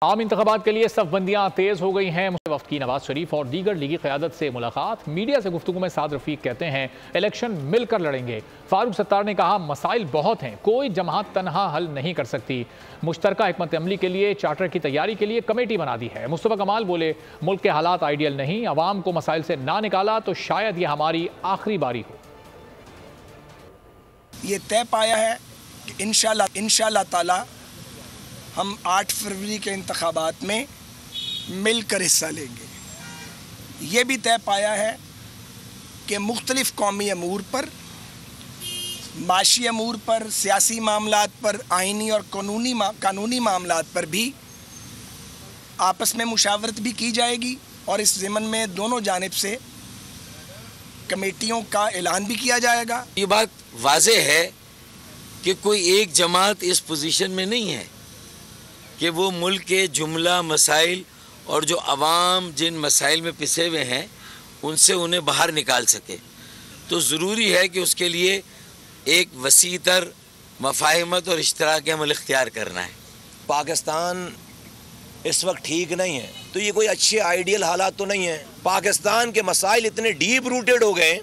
आम इंतखाबात के लिए सफबंदियां तेज हो गई हैं। मुझे वफ्द की नवाज शरीफ और दीगर लीगी क़यादत से मुलाकात। मीडिया से गुफ्तगू में साद रफीक कहते हैं इलेक्शन मिलकर लड़ेंगे। फारूक सत्तार ने कहा मसाइल बहुत हैं, कोई जमात तनहा हल नहीं कर सकती। मुश्तरका हिकमत अमली के लिए चार्टर की तैयारी के लिए कमेटी बना दी है। मुस्तफा कमाल बोले मुल्क के हालात आइडियल नहीं, अवाम को मसाइल से ना निकाला तो शायद ये हमारी आखिरी बारी हो। ये तय पाया है कि इंशाअल्लाह ताला हम 8 फरवरी के इंतखाबात में मिलकर हिस्सा लेंगे। ये भी तय पाया है कि मुख्तलिफ कौमी अमूर पर, माशी अमूर पर, सियासी मामलात पर, आइनी और कानूनी मामलात पर भी आपस में मुशावरत भी की जाएगी और इस ज़िमन में दोनों जानिब से कमेटियों का ऐलान भी किया जाएगा। ये बात वाज़ेह है कि कोई एक जमात इस पोजीशन में नहीं है कि वो मुल्क के जुमला मसाइल और जो अवाम जिन मसाइल में पिसे हुए हैं उनसे उन्हें बाहर निकाल सके। तो ज़रूरी है कि उसके लिए एक वसीतर मफाहिमत और इश्तराक अमल इख्तियार करना है। पाकिस्तान इस वक्त ठीक नहीं है, तो ये कोई अच्छे आइडियल हालात तो नहीं है। पाकिस्तान के मसाइल इतने डीप रूटेड हो गए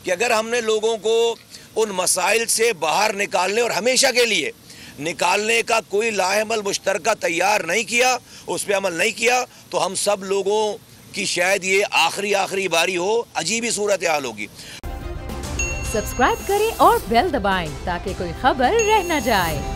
कि अगर हमने लोगों को उन मसाइल से बाहर निकालने और हमेशा के लिए निकालने का कोई लाहेमल मुश्तरका तैयार नहीं किया, उस पर अमल नहीं किया, तो हम सब लोगों की शायद ये आखिरी बारी हो, अजीब ही सूरत हाल होगी। सब्सक्राइब करें और बेल दबाएं ताकि कोई खबर रह न जाए।